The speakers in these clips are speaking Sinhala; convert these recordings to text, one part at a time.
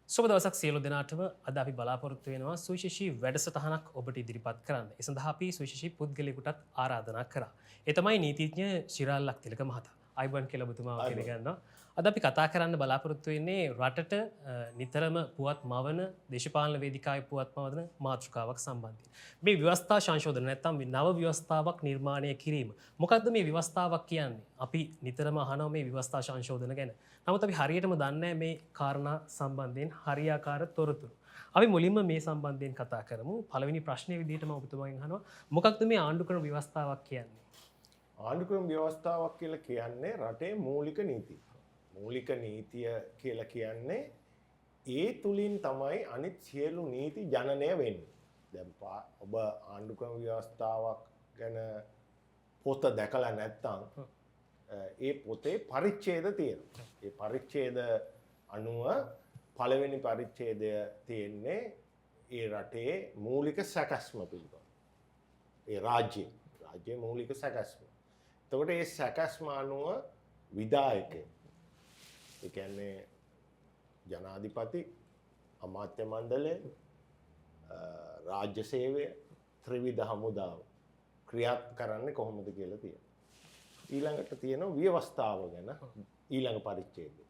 සුබ දවසක් සියලු දෙනාටම අද අපි බලාපොරොත්තු වෙනවා සුවිශේෂී වැඩසටහනක් ඔබට ඉදිරිපත් කරන්න. ඒ සඳහා අපි සුවිශේෂී පුද්ගලයෙකුටත් ආරාධනා කරා. ඒ තමයි නීතිඥ ශිරාල් ලක්තිලක මහතා. අයිබෝන් කියලා ඔබතුමාව පිළිගන්නවා. අද අපි කතා කරන්න බලාපොරොත්තු වෙන්නේ රටට නිතරම පුවත් මවන දේශපාලන වේදිකාවේ පුවත් මවන මාතෘකාවක් සම්බන්ධයෙන්. මේ ව්‍යවස්ථා සංශෝධන නැත්නම් නව ව්‍යවස්ථාවක් නිර්මාණය කිරීම. මොකද්ද මේ ව්‍යවස්ථාවක් කියන්නේ? අපි නිතරම අහනවා මේ ව්‍යවස්ථා සංශෝධන ගැන. නමුත් අපි හරියටම දන්නේ මේ කාරණා සම්බන්ධයෙන් හරියාකාර තොරතුරු. අපි මුලින්ම මේ සම්බන්ධයෙන් කතා කරමු. පළවෙනි ප්‍රශ්නේ විදිහටම ඔබතුමාගෙන් අහනවා මොකක්ද මේ ආණ්ඩුක්‍රම ව්‍යවස්ථාවක් කියන්නේ? ආණ්ඩුක්‍රම ව්‍යවස්ථාවක් කියලා කියන්නේ රටේ මූලික නීතිය. මූලික නීතිය කියලා කියන්නේ ඒ තුලින් තමයි අනිත් සියලු නීති ජනනය වෙන්නේ. දැන් ඔබ ආණ්ඩුක්‍රම ව්‍යවස්ථාවක් ගැන පොත දැකලා නැත්නම් ඒ පොතේ පරිච්ඡේද තියෙනවා. ඒ පරිච්ඡේද අනුව පළවෙනි පරිච්ඡේදය තියෙන්නේ ඒ රටේ මූලික සැකස්ම පිළිබඳ. ඒ රාජ්‍යයේ මූලික සැකස්ම. එතකොට මේ සැකස්ම අනුව විධායකයෝ ඒ කියන්නේ ජනාධිපති අමාත්‍ය මණ්ඩලය රාජ්‍ය සේවය ත්‍රිවිධ හමුදාව ක්‍රියාත් කරන්නේ කොහොමද කියලා තියෙනවා. ඊළඟට තියෙනවා ව්‍යවස්ථාව ගැන ඊළඟ පරිච්ඡේදය.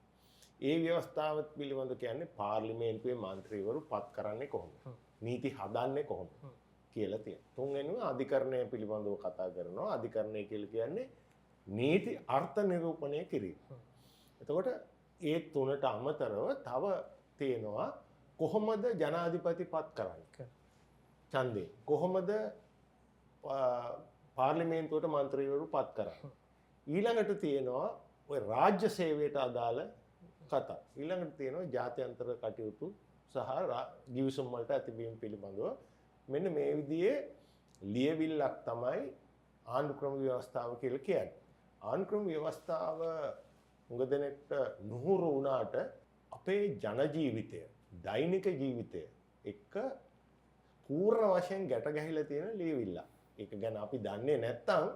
ඒ ව්‍යවස්ථාව පිළිබඳ කියන්නේ පාර්ලිමේන්තුවේ මන්ත්‍රීවරු පත් කරන්නේ කොහොමද? නීති හදන්නේ කොහොමද කියලා තියෙනවා. තුන්වෙනිව අධිකරණය පිළිබඳව කතා කරනවා. අධිකරණය කියලා කියන්නේ නීති අර්ථ නිරූපණය කිරීම. එතකොට ඒ තුනට අමතරව තව තියෙනවා කොහොමද ජනාධිපති පත් කරන්නේ? ඡන්දේ කොහොමද පාර්ලිමේන්තුවට මන්ත්‍රීවරු පත් කරන්නේ? ඊළඟට තියෙනවා ඔය රාජ්‍ය සේවයට අදාළ කතා. ඊළඟට තියෙනවා ජාත්‍යන්තර කටයුතු සහ ගිවිසුම් වලට ඇතිවීම පිළිබඳව මෙන්න මේ විදිහේ ලියවිල්ලක් තමයි ආණ්ඩුක්‍රම ව්‍යවස්ථාව කියලා කියන්නේ. ආණ්ඩුක්‍රම ව්‍යවස්ථාව හුඟ දෙනෙක්ට නුහුරු වුණාට අපේ ජන ජීවිතය, දෛනික ජීවිතය එක්ක පූර්ණ වශයෙන් ගැට ගැහිලා තියෙන ලියවිල්ලක්. ඒක ගැන අපි දන්නේ නැත්නම්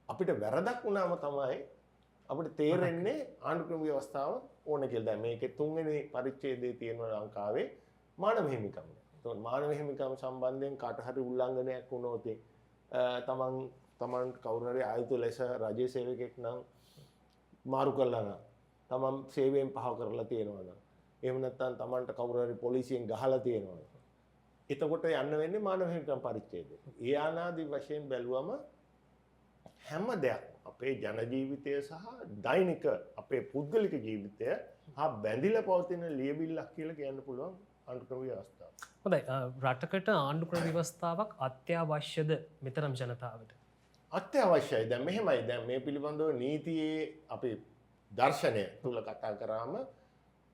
අපිට වැරදක් වුණාම තමයි අපිට තේරෙන්නේ ආණ්ඩුක්‍රම ව්‍යවස්ථාව ඕන කියලා. දැන් මේකේ තුන්වෙනි පරිච්ඡේදයේ තියෙන ලංකාවේ මානව හිමිකම්. ඒතකොට මානව හිමිකම් සම්බන්ධයෙන් කාට හරි උල්ලංඝනයක් වුණොත් තමන් කවුරු හරි ආයුතු ලෙස රජයේ සේවකෙක් නම් මාරු කළා නම් තමන් සේවයෙන් පහව කරලා තියෙනවා නම් එහෙම නැත්නම් තමන්ට කවුරු හරි පොලිසියෙන් ගහලා තියෙනවා නම් එතකොට යන්න වෙන්නේ මානව හිමිකම් පරිච්ඡේදය. ඒ ආනාදී වශයෙන් බැලුවම හැම දෙයක් අපේ ජන ජීවිතය සහ දෛනික අපේ පුද්ගලික ජීවිතය හා බැඳිලා පවතින ලියවිල්ලක් කියලා කියන්න පුළුවන් ආණ්ඩුක්‍රම ව්‍යවස්ථාව. හොඳයි. රටකට ආණ්ඩුක්‍රම ව්‍යවස්ථාවක් අත්‍යවශ්‍යද මෙතරම් ජනතාවට? අත්‍යවශ්‍යයි. දැන් මෙහෙමයි. දැන් මේ පිළිබඳව නීතියේ අපි දර්ශනය තුල කතා කරාම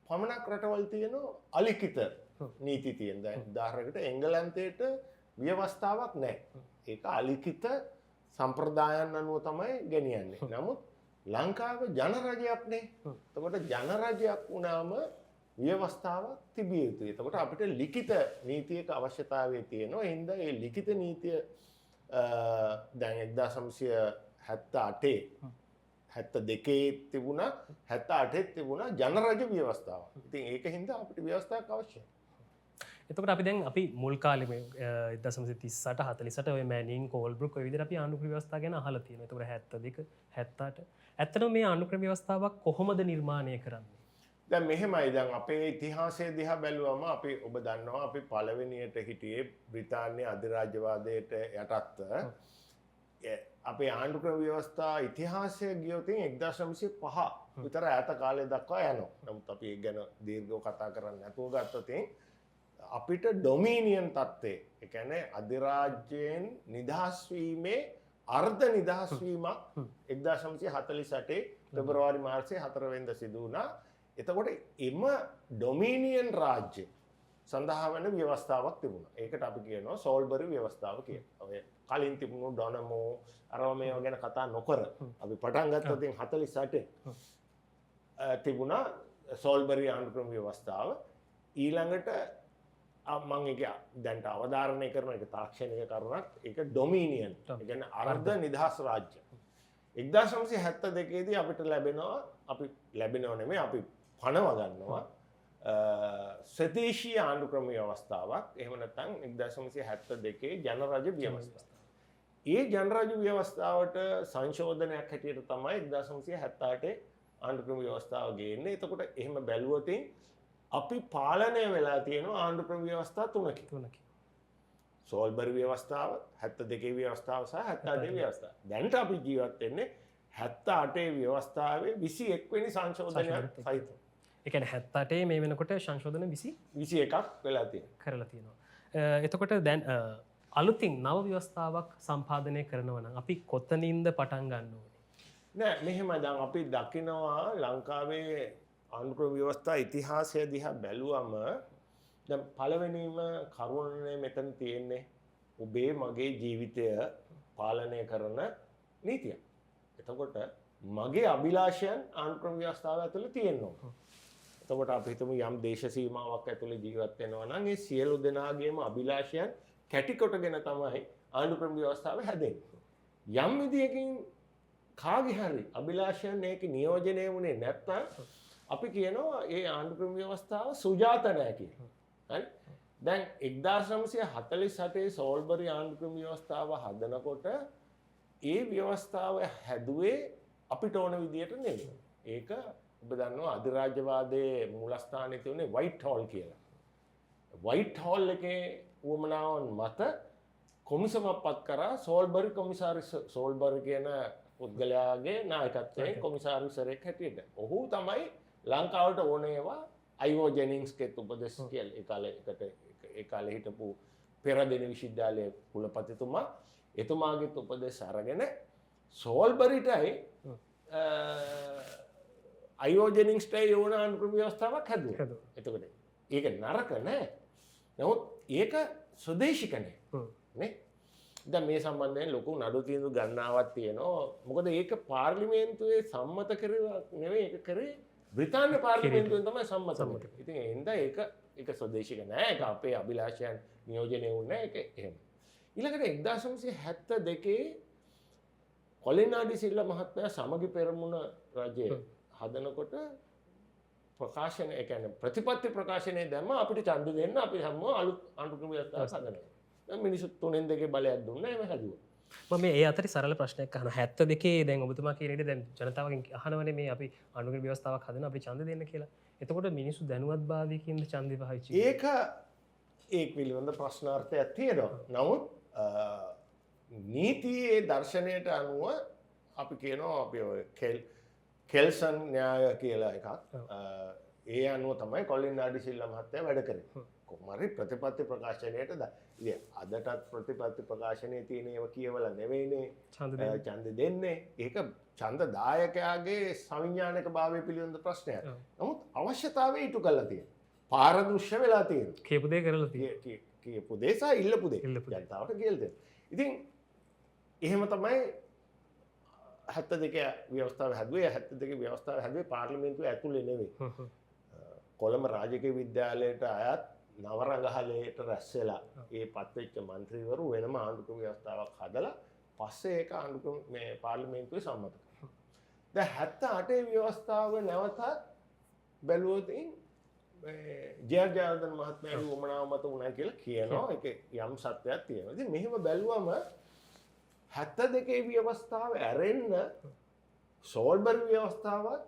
පමණක් රටවල් තියෙන අලිඛිත නීති තියෙන. දැන් උදාහරණයකට එංගලන්තයේට ව්‍යවස්ථාවක් නැහැ. ඒක අලිඛිත සම්ප්‍රදායන් අනුව තමයි ගෙනියන්නේ. නමුත් ලංකාව ජනරජයක් නේ. එතකොට ජනරජයක් වුණාම ව්‍යවස්ථාවක් තිබිය යුතුයි. එතකොට අපිට ලිඛිත නීතියක අවශ්‍යතාවය තියෙනවා. ඒ හින්දා මේ ලිඛිත නීතිය දැන් 1978 72 තිබුණා 78 තිබුණා ජනරජ ව්‍යවස්ථාව. ඉතින් ඒක හින්දා අපිට ව්‍යවස්ථාවක් අවශ්‍යයි. එතකොට අපි දැන් අපි මුල් කාලේ මේ 1938 48 ඔය මැනින් කෝල්බ්රුක් ඔය විදිහට අපි ආණ්ඩුක්‍රම ව්‍යවස්ථාව ගැන අහලා තියෙනවා. එතකොට 72 78 ඇත්තටම මේ ආණ්ඩුක්‍රම ව්‍යවස්ථාවක් කොහොමද නිර්මාණය කරන්නේ? දැන් මෙහෙමයි. දැන් අපේ ඉතිහාසය දිහා බැලුවම අපි ඔබ දන්නවා අපි පළවෙනියට හිටියේ බ්‍රිතාන්‍ය අධිරාජ්‍යවාදයට යටත්ව අපේ ආණ්ඩුක්‍රම ව්‍යවස්ථා ඉතිහාසය ගියොත් 1905 විතර ඈත කාලය දක්වා යනවා. නමුත් අපි ඒක ගැන දීර්ඝව කතා කරන්නේ නැතුව ගත්තොත් අපිට ඩොමිනියන් තත්ත්වයේ ඒ කියන්නේ අධිරාජ්‍යයෙන් නිදහස් වීමේ අර්ධ නිදහස් වීමක් 1948 පෙබරවාරි මාර්සේ 4 වෙනිදා සිදු වුණා. එතකොට එම ඩොමිනියන් රාජ්‍ය සඳහා වෙන ව්‍යවස්ථාවක් තිබුණා. ඒකට අපි කියනවා සෝල්බරි ව්‍යවස්ථාව කියලා. ඔය කලින් තිබුණු ඩොනමෝ අරව මේවා ගැන කතා නොකර අපි පටන් ගත්තොත් 48 තිබුණා සෝල්බරි ආණ්ඩුක්‍රම ව්‍යවස්ථාව. ඊළඟට මම ඒක දැන්ට අවධාරණය කරන එක තාක්ෂණික කරුණක්. ඒක ඩොමිනියන්. ඒ කියන්නේ අර්ධ නිදහස් රාජ්‍ය. 1972 දී අපිට ලැබෙනවා අපි පණව ගන්නවා ස්වදේශීය ආණ්ඩුක්‍රම ව්‍යවස්ථාවක් එහෙම නැත්නම් 1972 ජනරජ ව්‍යවස්ථාව. ඒ ජනරජ ව්‍යවස්ථාවට සංශෝධනයක් හැටියට තමයි 1978 ආණ්ඩුක්‍රම ව්‍යවස්ථාව ගේන්නේ. එතකොට එහෙම බැලුවොත් අපි පාලනය වෙලා තියෙන ආණ්ඩුක්‍රම ව්‍යවස්ථා තුනකින්. සෝල්බරි ව්‍යවස්ථාව, 72 ව්‍යවස්ථාව සහ 78 ව්‍යවස්ථාව. දැනට අපි ජීවත් වෙන්නේ 78 ව්‍යවස්ථාවේ 21 වෙනි සංශෝධනයක් සහිතව. ඒ කියන්නේ 78 මේ වෙනකොට සංශෝධන 21ක් වෙලා තියෙනවා. කරලා තියෙනවා. එතකොට දැන් අලුතින් නව ව්‍යවස්ථාවක් සම්පාදනය කරනවා නම් අපි කොතනින්ද පටන් ගන්න ඕනේ? නෑ මෙහෙම දැන් අපි දකිනවා ලංකාවේ ආණ්ඩුක්‍රම ව්‍යවස්ථා ඉතිහාසය දිහා බැලුවම දැන් පළවෙනිම කරුණනේ මෙතන තියෙන්නේ ඔබේ මගේ ජීවිතය පාලනය කරන නීතිය. එතකොට මගේ අභිලාෂයන් ආණ්ඩුක්‍රම ව්‍යවස්ථාව ඇතුළේ තියෙනවා. එතකොට අපි හිතමු යම් දේශ සීමාවක් ඇතුළේ ජීවත් වෙනවා නම් ඒ සියලු දෙනාගේම අභිලාෂයන් කැටි කොටගෙන තමයි ආණ්ඩුක්‍රම ව්‍යවස්ථාව හැදෙන්නේ. යම් විදියකින් කාගේ හරි අභිලාෂයන් ඒක නියෝජනය වුණේ නැත්නම් අපි කියනවා ඒ ආණ්ඩුක්‍රම ව්‍යවස්ථාව සුජාත නැහැ කියලා. හරි? දැන් 1948 සෝල්බරි ආණ්ඩුක්‍රම ව්‍යවස්ථාව හදනකොට ඒ ව්‍යවස්ථාව හැදුවේ අපිට ඕන විදියට නෙමෙයි. ඒක ඔබ දන්නවා අධිරාජ්‍යවාදයේ මූලස්ථානයේ තියුනේ වයිට් හෝල් කියලා. වයිට් හෝල් එකේ වමනාවන් මත කොමිසමක් පත් කරා සෝල්බරි කොමිසාරිස් සෝල්බරි කියන පුද්ගලයාගේ නායකත්වයෙන් කොමිසාරිස්වරයෙක් හැටියට. ඔහු තමයි ලංකාවට ඕන ඒවා අයිවෝ ජෙනින්ස්ගෙත් උපදෙස් කියලා ඒ කාලේ හිටපු පෙරදින විශ්වවිද්‍යාලයේ කුලපතිතුමා එතුමාගෙත් උපදෙස් අරගෙන සෝල්බරිටයි අයිවෝ ජෙනින්ස්ටයි ඕන ආණ්ඩුක්‍රම ව්‍යවස්ථාවක් හැදුවා. එතකොට ඒක නරක නෑ. නමුත් ඒක ස්වදේශික නෑ. නේ? දැන් මේ සම්බන්ධයෙන් ලොකු නඩු තීන්දුව ගණනාවක් තියෙනවා. මොකද ඒක පාර්ලිමේන්තුවේ සම්මත කරලා නෙවෙයි ඒක කරේ බ්‍රිතාන්‍ය පාර්ලිමේන්තුවෙන් තමයි සම්මත කරේ. ඉතින් ඒ හින්දා ඒක ස්වදේශික නෑ. ඒක අපේ අභිලාෂයන් නියෝජනය වුණේ ඒක එහෙම. ඊළඟට 1972 කොලිනාඩි සිල්වා මහත්මයා සමගි පෙරමුණ රජය හදනකොට ප්‍රකාශන ඒ කියන්නේ ප්‍රතිපත්ති ප්‍රකාශනයේ දැම්ම අපිට ඡන්ද දෙන්න අපි හැමෝම අලුත් ආණ්ඩුක්‍රම ව්‍යවස්ථාවක් හදනවා. දැන් මිනිස්සු 3-2 බලයක් දුන්නා එහෙම හැදුවා. මම මේ ඒ අතරේ සරල ප්‍රශ්නයක් අහනවා. 72 දැන් ඔබතුමා කියන විදිහට දැන් ජනතාවගෙන් අහනවනේ මේ අපි ආණ්ඩුක්‍රම ව්‍යවස්ථාවක් හදනවා අපි ඡන්ද දෙන්න කියලා. එතකොට මිනිස්සු දැනුවත් භාවයකින්ද ඡන්දේ පාවිච්චි කරන්නේ? ඒක පිළිබඳ ප්‍රශ්නාර්ථයක් තියෙනවා. නමුත් නීතියේ දර්ශනයට අනුව අපි කියනවා අපි ඔය කෙල්සන් න්‍යාය කියලා එකක්. ඒ අනුව තමයි කොලිනාඩි සිල්වා මහත්තයා වැඩ කරේ. කොහොමරි ප්‍රතිපත්ති ප්‍රකාශනයට ඉතින් අදටත් ප්‍රතිපත්ති ප්‍රකාශනයේ තියෙන ඒවා කියවලා නෙවෙයිනේ ඡන්ද දෙන්නේ. ඒක ඡන්ද දායකයාගේ සංවිඥානික භාවය පිළිබඳ ප්‍රශ්නයක්. නමුත් අවශ්‍යතාවය ඉටු කරලා තියෙනවා. පාරදෘශ්‍ය වෙලා තියෙනවා. කියපු දේ කරලා තියෙනවා. කියපු දේ සහ ඉල්ලපු දේ ජනතාවට කියලා දෙන්න. ඉතින් එහෙම තමයි 72 ව්‍යවස්ථාව හැදුවේ. 72 ව්‍යවස්ථාව හැදුවේ පාර්ලිමේන්තුව ඇතුලේ නෙවෙයි. කොළඹ රාජකීය විද්‍යාලයට අයත් නවරංගහලයට රැස් වෙලා ඒ පත්වෙච්ච മന്ത്രിවරු වෙනම ආණ්ඩුක්‍රම ව්‍යවස්ථාවක් හදලා පස්සේ ඒක ආණ්ඩුක්‍රම මේ පාර්ලිමේන්තුවේ සම්මත කරා. දැන් 78 ව්‍යවස්ථාව නැවතත් බැලුවොත් ජයජාර්දන මහත්මයාගේ වමනාව මත උනා කියලා කියනවා. ඒකේ යම් සත්‍යයක් තියෙනවා. ඉතින් මෙහෙම බැලුවම 72 ව්‍යවස්ථාව ඇරෙන්න සෝල්බරි ව්‍යවස්ථාවත්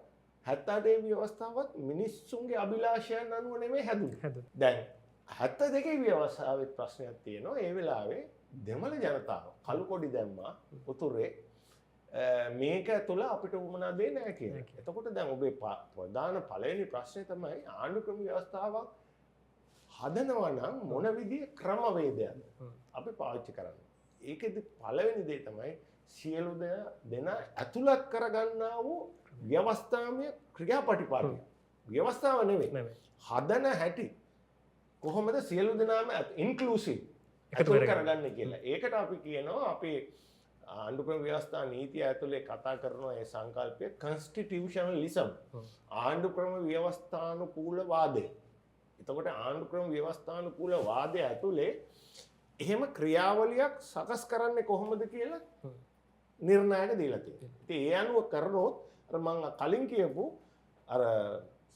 78 ව්‍යවස්ථාවත් මිනිස්සුන්ගේ අභිලාෂයන් අනුව නෙමෙයි හැදුනේ. දැන් 72 ව්‍යවස්ථාවේ ප්‍රශ්නයක් තියෙනවා. ඒ වෙලාවේ දෙමළ ජනතාව කළු කොඩි දැම්මා උතුරේ මේක තුළ අපිට උමනා දෙන්නේ නැහැ කියලා. එතකොට දැන් ඔබේ ප්‍රධාන පළවෙනි ප්‍රශ්නේ තමයි ආණ්ඩුක්‍රම ව්‍යවස්ථාවක් හදනවා නම් මොන විදිහේ ක්‍රමවේදයක්ද අපි පාවිච්චි කරන්නේ. ඒකෙදි පළවෙනි දේ තමයි සියලු දෙනා ඇතුළත් කරගන්නා වූ ව්‍යවස්ථාමය ක්‍රියාපටිපාටිය. ව්‍යවස්ථාව නෙවෙයි. හදන හැටි කොහොමද සියලු දෙනාම ඉන්ක්ලූසිව් එකතු කරගන්නේ කියලා. ඒකට අපි කියනවා අපේ ආණ්ඩුක්‍රම ව්‍යවස්ථා නීතිය ඇතුලේ කතා කරන ඒ සංකල්පය කන්ස්ටිටියුෂනලිසම්. ආණ්ඩුක්‍රම ව්‍යවස්ථානුකූල වාදය. එතකොට ආණ්ඩුක්‍රම ව්‍යවස්ථානුකූල වාදය ඇතුලේ එහෙම ක්‍රියාවලියක් සකස් කරන්නේ කොහොමද කියලා නිර්ණයක් දීලා තියෙනවා. ඉතින් ඒ අනුව කරනොත් අර මම කලින් කියපු අර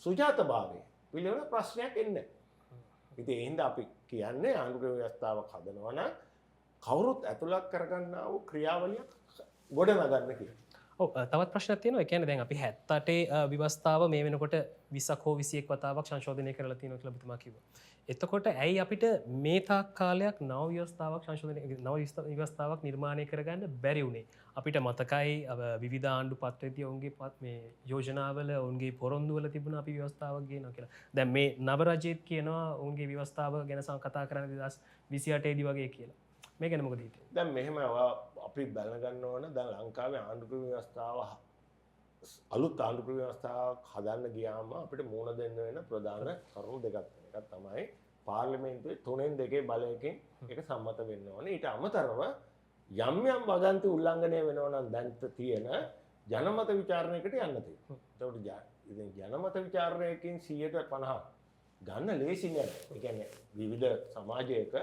සුජාතභාවය පිළිවෙල ප්‍රශ්නයක් එන්නේ. ඉතින් ඒ හින්දා අපි කියන්නේ ආණ්ඩුක්‍රම ව්‍යවස්ථාවක් හදනවා නම් කවුරුත් ඇතුළත් කරගන්නා වූ ක්‍රියාවලියක් ගොඩනගන්න කියලා. ඔව් තවත් ප්‍රශ්නයක් තියෙනවා. ඒ කියන්නේ දැන් අපි 78 ව්‍යවස්ථාව මේ වෙනකොට 20ක් හෝ 21 වතාවක් සංශෝධනය කරලා තියෙනවා කියලා ඔබතුමා කිව්වා. එතකොට ඇයි අපිට මේ තාක් කාලයක් නව ව්‍යවස්ථාවක් ව්‍යවස්ථාවක් නිර්මාණය කරගන්න බැරි වුණේ? අපිට මතකයි විවිධ ආණ්ඩු පත්‍රයේදී ඔවුන්ගේ මේ යෝජනාවල ඔවුන්ගේ පොරොන්දුවල තිබුණ අපි ව්‍යවස්ථාවක් ගේනවා කියලා. දැන් මේ නව රජයේත් කියනවා ඔවුන්ගේ ව්‍යවස්ථාව ගැන කතා කරන්න 2028 දී වගේ කියලා. මේ ගැන මොකද හිතන්නේ? දැන් මෙහෙම අපි බලගන්න ඕන දැන් ලංකාවේ ආණ්ඩුක්‍රම ව්‍යවස්ථාව අලුත් ආණ්ඩුක්‍රම ව්‍යවස්ථාවක් හදන්න ගියාම අපිට මුණ දෙන්න වෙන ප්‍රධාන කරුණු දෙකක් තියෙනවා. එකක් තමයි පාර්ලිමේන්තුවේ 3/2 බලයකින් ඒක සම්මත වෙන්න ඕනේ. ඊට අමතරව යම් යම් වගන්ති උල්ලංඝනය වෙනවා නම් දැන් තියෙන ජනමත විචාරණයකට යන්න තියෙනවා. ඒකට ජනමත විචාරණයකින් 150 ගන්න ලේසි නෑ. ඒ කියන්නේ විවිධ සමාජයක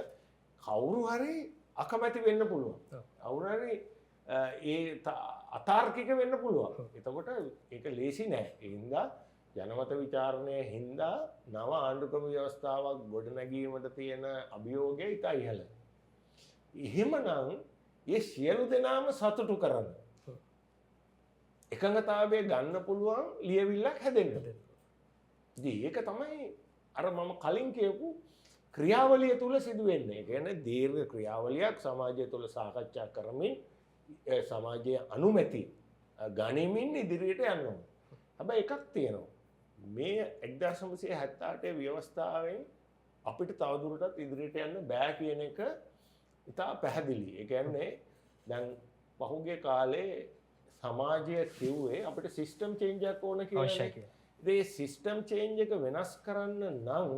කවුරු හරි අකමැති වෙන්න පුළුවන්. කවුරු හරි ඒ අතාර්කික වෙන්න පුළුවන්. එතකොට ඒක ලේසි නෑ. ඒ හින්දා ජනමත විචාරණය හින්දා නව ආණ්ඩුක්‍රම ව්‍යවස්ථාවක් ගොඩනැගීමට තියෙන අභියෝගය ඉතා ඉහළයි. එහෙමනම් ඒ සියලු දෙනාම සතුටු කරන්න එකඟතාවය ගන්න පුළුවන් ලියවිල්ලක් හැදෙන්න. ඉතින් ඒක තමයි අර මම කලින් කියපු ක්‍රියාවලිය තුල සිදු වෙන්නේ. ඒ කියන්නේ දීර්ඝ ක්‍රියාවලියක් සමාජය තුල සාකච්ඡා කරමින් සමාජයේ අනුමැති ගනිමින් ඉදිරියට යන්න ඕනේ. හැබැයි එකක් තියෙනවා. මේ 1978 ව්‍යවස්ථාවෙන් අපිට තවදුරටත් ඉදිරියට යන්න බෑ කියන එක ඉතා පැහැදිලි. ඒ කියන්නේ දැන් පහුගිය කාලේ සමාජය කිව්වේ අපිට සිස්ටම් චේන්ජ් එකක් ඕන කියලා. ඒ සිස්ටම් චේන්ජ් එක වෙනස් කරන්න නම්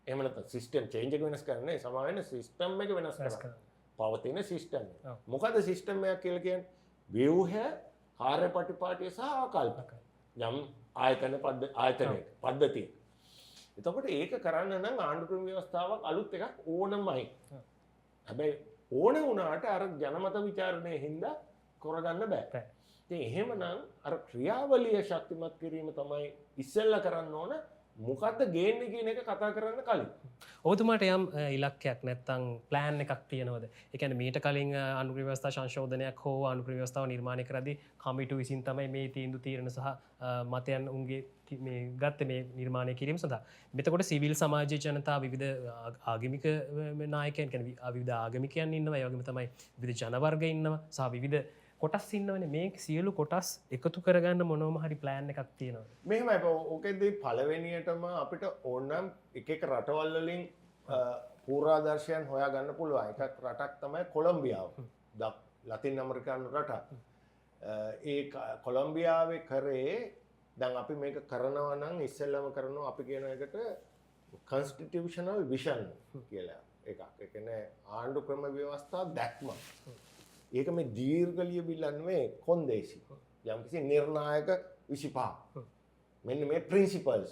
එහෙම නැත්නම් සිස්ටම් චේන්ජ් එක වෙනස් කරන්නේ සමා වෙන සිස්ටම් එක වෙනස් කරන්න. පවතින සිස්ටම් එක. මොකද සිස්ටම් එකක් කියලා කියන්නේ? ව්‍යුහය, කාර්යපටිපාටිය සහ ආකල්ප. යම් ආයතනයක පද්ධතිය. එතකොට ඒක කරන්න නම් ආණ්ඩුක්‍රම ව්‍යවස්ථාවක් අලුත් එකක් ඕනමයි. හැබැයි ඕන වුණාට අර ජනමත විචාරණය හින්දා කරගන්න බෑ. ඉතින් එහෙමනම් අර ක්‍රියාවලිය ශක්තිමත් කිරීම තමයි ඉස්සෙල්ලා කරන්න ඕන. මොකක්ද ගේන්නේ කියන එක කතා කරන්න කලින්. ඔබතුමාට යම් ඉලක්කයක් නැත්නම් ප්ලෑන් එකක් තියෙනවද? ඒ කියන්නේ මීට කලින් ආණ්ඩුක්‍රම ව්‍යවස්ථා සංශෝධනයක් හෝ ආණ්ඩුක්‍රම ව්‍යවස්ථාව නිර්මාණය කරද්දී කමිටු විසින් තමයි මේ තීන්දුව තීරණ සහ මතයන් උන්ගේ මේ ගත්තේ මේ නිර්මාණය කිරීම සඳහා. මෙතකොට සිවිල් සමාජයේ ජනතාව විවිධ ආගමික නායකයන් කියන්නේ විවිධ ආගමිකයන් ඉන්නවා. ඒ වගේම තමයි විවිධ ජන වර්ග ඉන්නවා සහ විවිධ කොටස් ඉන්නවනේ. මේ සියලු කොටස් එකතු කරගන්න මොනවම හරි ප්ලෑන් එකක් තියෙනවා. මෙහෙමයි. ඕකෙදී පළවෙනියටම අපිට ඕනම් එක එක රටවල් වලින් පූර්වාදර්ශයන් හොයාගන්න පුළුවන්. එකක් රටක් තමයි කොලොම්බියාව. ලතින් ඇමරිකානු රටක්. ඒ කොලොම්බියාවේ කරේ දැන් අපි මේක කරනවා නම් ඉස්සෙල්ලාම කරනවා අපි කියන එකට constitutional vision කියලා එකක්. ඒ කියන්නේ ආණ්ඩු ක්‍රම ව්‍යවස්ථා දැක්ම. ඒක මේ දීර්ඝ ලියවිල්ල නෙවෙයි කොන්දේසි. යම්කිසි නිර්ණායක 25. මෙන්න මේ principles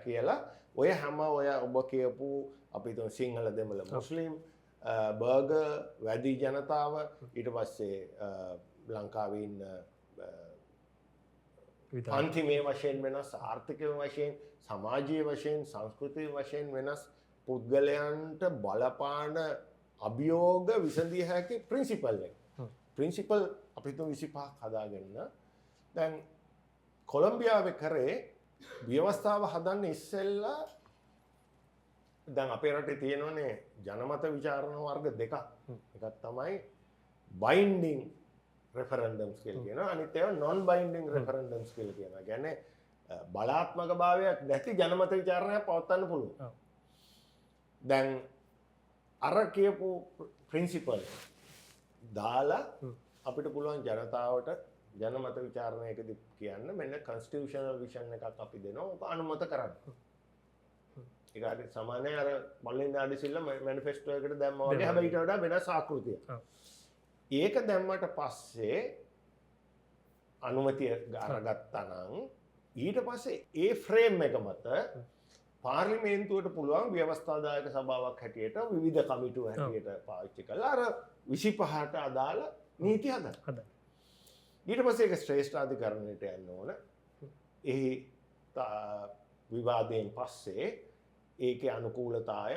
කියලා ඔය හැම ඔය ඔබ කියපු අපි තුන් සිංහල දෙමළ මුස්ලිම් බර්ගර් වැඩි ජනතාව ඊට පස්සේ ලංකාවේ ඉන්න අන්තිමේ වශයෙන් වෙනස් ආර්ථිකය වශයෙන් සමාජීය වශයෙන් සංස්කෘතික වශයෙන් වෙනස් පුද්ගලයන්ට බලපාන අභියෝග විසඳිය හැකි ප්‍රින්සිපල් එක. ප්‍රින්සිපල් අපි තුන් 25ක් හදාගෙන දැන් කොලොම්බියාවේ කරේ ව්‍යවස්ථාව හදන්න ඉස්සෙල්ලා දැන් අපේ රටේ තියෙනනේ ජනමත විචාරණ වර්ග දෙකක්. එකක් තමයි බයින්ඩින් රෙෆරන්ඩම්ස් කියලා කියනවා. අනිත් ඒවා නොන් බයින්ඩින් රෙෆරන්ඩම්ස් කියලා කියනවා. කියන්නේ බලාත්මක භාවයක් නැති ජනමත විචාරණයක් පවත්වන්න පුළුවන්. දැන් අර කියපු ප්‍රින්සිපල් දාලා අපිට පුළුවන් ජනතාවට ජනමත විචාරණයකදී කියන්න මෙන්න කන්ස්ටිටියුෂනල් විෂන් එකක් අපි දෙනවා. ඔබ අනුමත කරන්න. ඒක හරි සමානයි අර මලින් ආදිසිල්ල මැනිෆෙස්ටෝ එකට දැම්මා වගේ. හැබැයි ඊට වඩා වෙනස් ආකෘතියක්. ඒක දැම්මට පස්සේ අනුමැතිය අරගත්තා නම් ඊට පස්සේ ඒ ෆ්‍රේම් එක මත පාර්ලිමේන්තුවට පුළුවන් ව්‍යවස්ථාදායක සභාවක් හැටියට විවිධ කමිටු හැටියට පාවිච්චි කරලා අර 25ට අදාළ නීති හදන්න. ඊට පස්සේ ඒක ශ්‍රේෂ්ඨාධිකරණයට යන්න ඕන. එහි විවාදයෙන් පස්සේ ඒකේ අනුකූලතාවය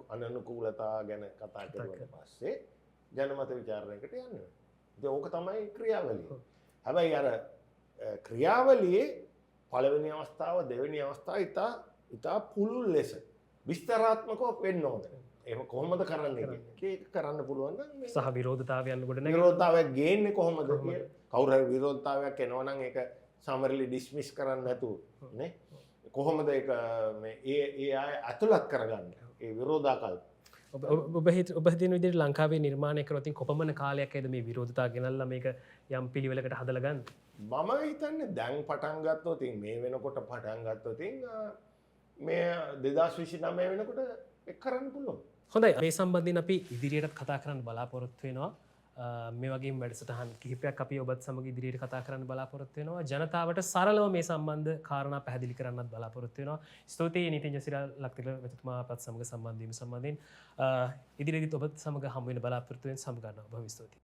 අනනුකූලතාව ගැන කතා කරුවට පස්සේ ජනමත විචාරණයකට යන්න වෙනවා. ඉතින් ඕක තමයි ක්‍රියාවලිය. හැබැයි අර ක්‍රියාවලියේ පළවෙනි අවස්ථාව දෙවෙනි අවස්ථාව ඉතා පුළුල් ලෙස විස්තරාත්මකව වෙන්න ඕනේ. එහෙම කොහොමද කරන්නේ කියන්නේ ඒක කරන්න පුළුවන් නම් සහ විරෝධතාවයන් ගොඩ විරෝධතාවයක් ගේන්නේ කොහොමද කියලා කවුරු හරි විරෝධතාවයක් එනවා නම් ඒක සමරලි ඩිස්මිස් කරන්න නැතුව නේ කොහොමද ඒක මේ ඒ අය අතුලත් කරගන්න ඒ විරෝධාකල්ප ඔබ හිතන විදිහට ලංකාවේ නිර්මාණය කරොත් කොපමණ කාලයක් ඇද මේ විරෝධතා ගෙනල්ලා මේක යම් පිළිවෙලකට හදලා ගන්න? මම හිතන්නේ දැන් පටන් ගත්තොත් මේ වෙනකොට පටන් ගත්තොත් මේ 2029 වෙනකොට ඒක කරන්න පුළුවන්. හොඳයි, මේ සම්බන්ධයෙන් අපි ඉදිරියටත් කතා කරන්න බලාපොරොත්තු වෙනවා. මේ වගේ වැඩසටහන් කිහිපයක් අපි ඔබත් සමග ඉදිරියට කතා කරන්න බලාපොරොත්තු වෙනවා. ජනතාවට සරලව මේ සම්බන්ධ කාරණා පැහැදිලි කරන්නත් බලාපොරොත්තු වෙනවා. ස්තුතියි නීතිඥ සිරල් ලක්තිල මෙතුමාපත් සමග සම්බන්ධ වීම සම්බන්ධයෙන් ඉදිරියේදීත් ඔබත් සමග හමු වෙන බලාපොරොත්තු වෙන සමග ගන්නවා. බොහොම ස්තුතියි.